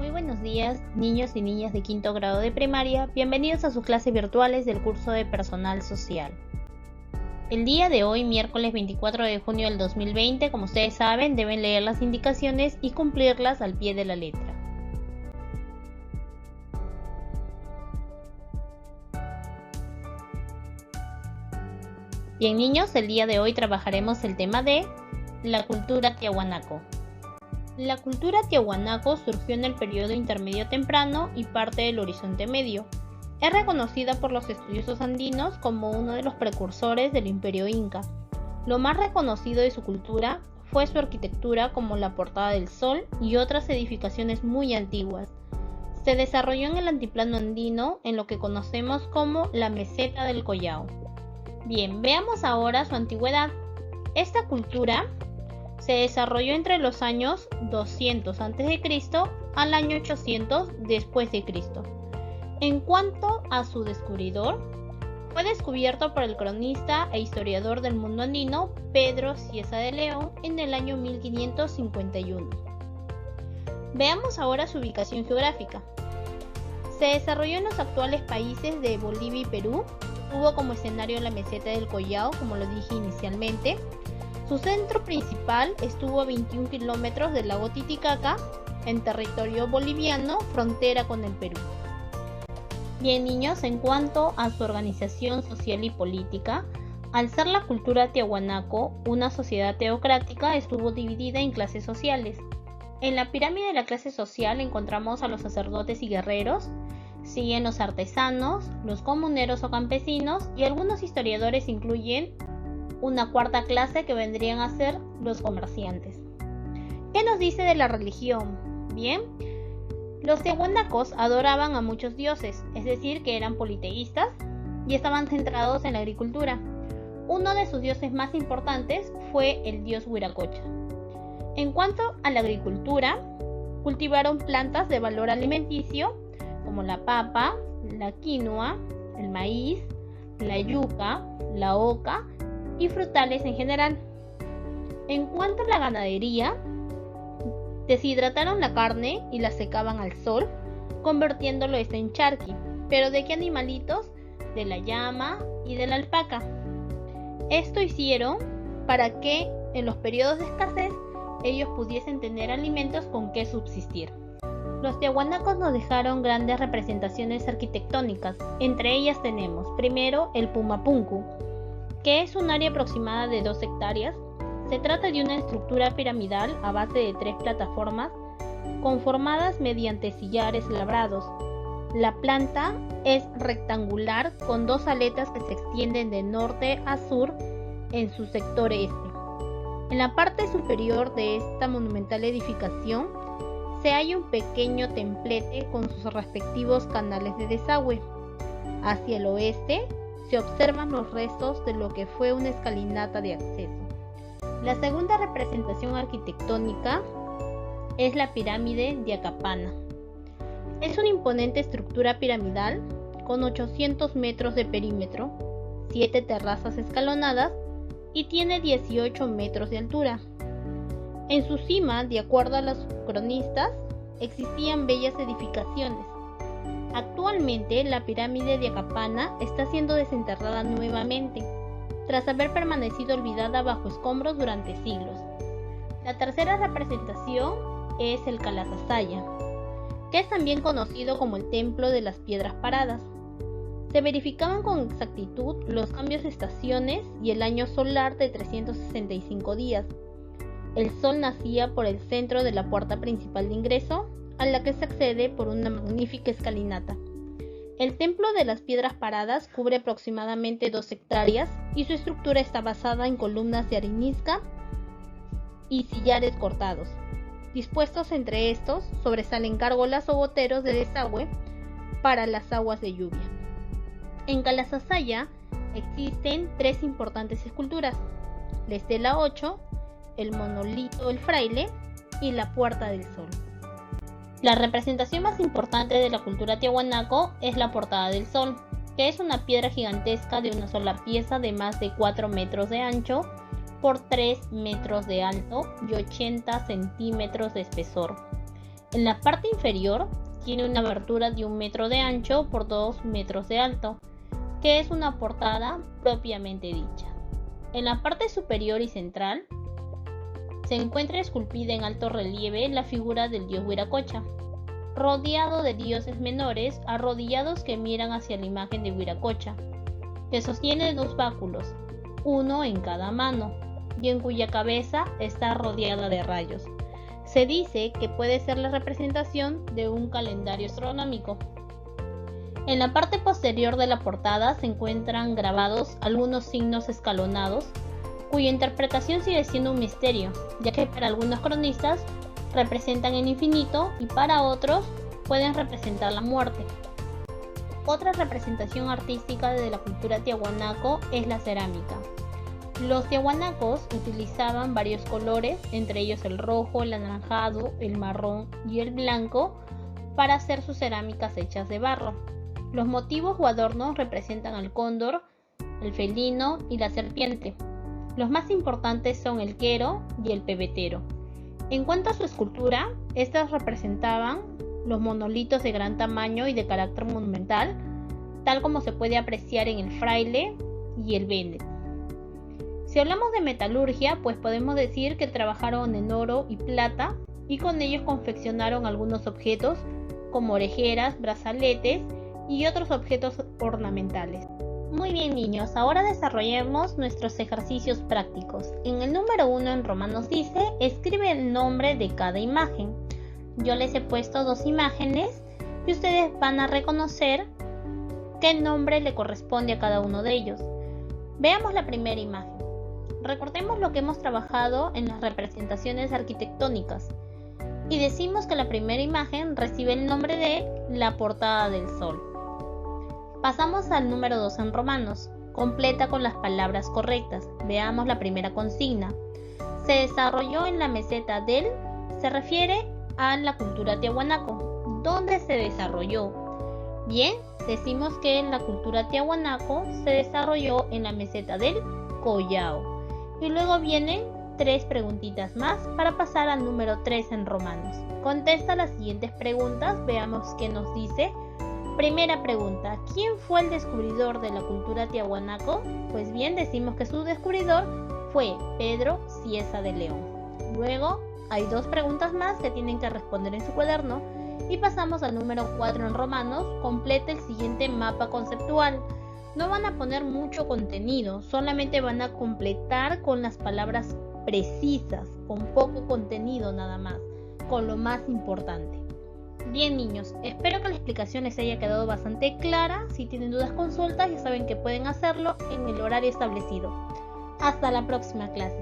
Muy buenos días, niños y niñas de quinto grado de primaria. Bienvenidos a sus clases virtuales del curso de Personal Social. El día de hoy, miércoles 24 de junio del 2020, como ustedes saben, deben leer las indicaciones y cumplirlas al pie de la letra. Bien, niños, el día de hoy trabajaremos el tema de la cultura tiahuanaco. La cultura tiahuanaco surgió en el periodo intermedio temprano y parte del Horizonte Medio. Es reconocida por los estudiosos andinos como uno de los precursores del Imperio Inca. Lo más reconocido de su cultura fue su arquitectura, como la Portada del Sol y otras edificaciones muy antiguas. Se desarrolló en el altiplano andino, en lo que conocemos como la Meseta del Collao. Bien, veamos ahora su antigüedad. Esta cultura se desarrolló entre los años 200 a.C. al año 800 después de Cristo. En cuanto a su descubridor, fue descubierto por el cronista e historiador del mundo andino Pedro Cieza de León en el año 1551. Veamos ahora su ubicación geográfica. Se desarrolló en los actuales países de Bolivia y Perú. Tuvo como escenario la meseta del Collao, como lo dije inicialmente. Su centro principal estuvo a 21 kilómetros del lago Titicaca, en territorio boliviano, frontera con el Perú. Bien, niños, en cuanto a su organización social y política, al ser la cultura tiahuanaco una sociedad teocrática, estuvo dividida en clases sociales. En la pirámide de la clase social encontramos a los sacerdotes y guerreros, siguen los artesanos, los comuneros o campesinos, y algunos historiadores incluyen una cuarta clase que vendrían a ser los comerciantes. ¿Qué nos dice de la religión? Bien, los tiahuanacos adoraban a muchos dioses, es decir, que eran politeístas y estaban centrados en la agricultura. Uno de sus dioses más importantes fue el dios Huiracocha. En cuanto a la agricultura, cultivaron plantas de valor alimenticio como la papa, la quinoa, el maíz, la yuca, la oca y frutales en general. En cuanto a la ganadería, deshidrataron la carne y la secaban al sol, convirtiéndolo en charqui. ¿Pero de qué animalitos? De la llama y de la alpaca. Esto hicieron para que en los periodos de escasez ellos pudiesen tener alimentos con que subsistir. Los tiahuanacos nos dejaron grandes representaciones arquitectónicas. Entre ellas tenemos primero el Pumapunku, que es un área aproximada de 2 hectáreas. Se trata de una estructura piramidal a base de 3 plataformas conformadas mediante sillares labrados. La planta es rectangular con 2 aletas que se extienden de norte a sur en su sector este. En la parte superior de esta monumental edificación se halla un pequeño templete con sus respectivos canales de desagüe. Hacia el oeste se observan los restos de lo que fue una escalinata de acceso. La segunda representación arquitectónica es la pirámide de Acapana. Es una imponente estructura piramidal con 800 metros de perímetro, 7 terrazas escalonadas y tiene 18 metros de altura. En su cima, de acuerdo a los cronistas, existían bellas edificaciones. Actualmente, la pirámide de Acapana está siendo desenterrada nuevamente, tras haber permanecido olvidada bajo escombros durante siglos. La tercera representación es el Calasasaya, que es también conocido como el Templo de las Piedras Paradas. Se verificaban con exactitud los cambios de estaciones y el año solar de 365 días. El sol nacía por el centro de la puerta principal de ingreso, a la que se accede por una magnífica escalinata. El Templo de las Piedras Paradas cubre aproximadamente 2 hectáreas y su estructura está basada en columnas de arenisca y sillares cortados. Dispuestos entre estos, sobresalen gárgolas o goteros de desagüe para las aguas de lluvia. En Calasasaya existen 3 importantes esculturas: la Estela 8, el monolito del fraile y la Puerta del Sol. La representación más importante de la cultura tiahuanaco es la Portada del Sol, que es una piedra gigantesca de una sola pieza de más de 4 metros de ancho por 3 metros de alto y 80 centímetros de espesor. En la parte inferior tiene una abertura de 1 metro de ancho por 2 metros de alto, que es una portada propiamente dicha. En la parte superior y central se encuentra esculpida en alto relieve la figura del dios Wiracocha, rodeado de dioses menores arrodillados que miran hacia la imagen de Wiracocha, que sostiene 2 báculos, uno en cada mano, y en cuya cabeza está rodeada de rayos. Se dice que puede ser la representación de un calendario astronómico. En la parte posterior de la portada se encuentran grabados algunos signos escalonados, cuya interpretación sigue siendo un misterio, ya que para algunos cronistas representan el infinito y para otros pueden representar la muerte. Otra representación artística de la cultura tiahuanaco es la cerámica. Los tiahuanacos utilizaban varios colores, entre ellos el rojo, el anaranjado, el marrón y el blanco, para hacer sus cerámicas hechas de barro. Los motivos o adornos representan al cóndor, el felino y la serpiente. Los más importantes son el quero y el pebetero. En cuanto a su escultura, estas representaban los monolitos de gran tamaño y de carácter monumental, tal como se puede apreciar en el fraile y el vende. Si hablamos de metalurgia, pues podemos decir que trabajaron en oro y plata y con ellos confeccionaron algunos objetos como orejeras, brazaletes y otros objetos ornamentales. Muy bien, niños, ahora desarrollemos nuestros ejercicios prácticos. En el número 1 en Romanos dice, escribe el nombre de cada imagen. Yo les he puesto 2 imágenes y ustedes van a reconocer qué nombre le corresponde a cada uno de ellos. Veamos la primera imagen. Recordemos lo que hemos trabajado en las representaciones arquitectónicas y decimos que la primera imagen recibe el nombre de la portada del sol. Pasamos al número 2 en Romanos. Completa con las palabras correctas. Veamos la primera consigna. Se desarrolló en la meseta del, se refiere a la cultura tiahuanaco. ¿Dónde se desarrolló? Bien, decimos que la cultura tiahuanaco se desarrolló en la meseta del Collao. Y luego vienen 3 preguntitas más para pasar al número 3 en Romanos. Contesta las siguientes preguntas, veamos qué nos dice. Primera pregunta, ¿quién fue el descubridor de la cultura tiahuanaco? Pues bien, decimos que su descubridor fue Pedro Cieza de León. Luego hay 2 preguntas más que tienen que responder en su cuaderno y pasamos al número 4 en Romanos. Completa el siguiente mapa conceptual. No van a poner mucho contenido, solamente van a completar con las palabras precisas, con poco contenido nada más, con lo más importante. Bien, niños, espero que la explicación les haya quedado bastante clara. Si tienen dudas, consultas, ya saben que pueden hacerlo en el horario establecido. Hasta la próxima clase.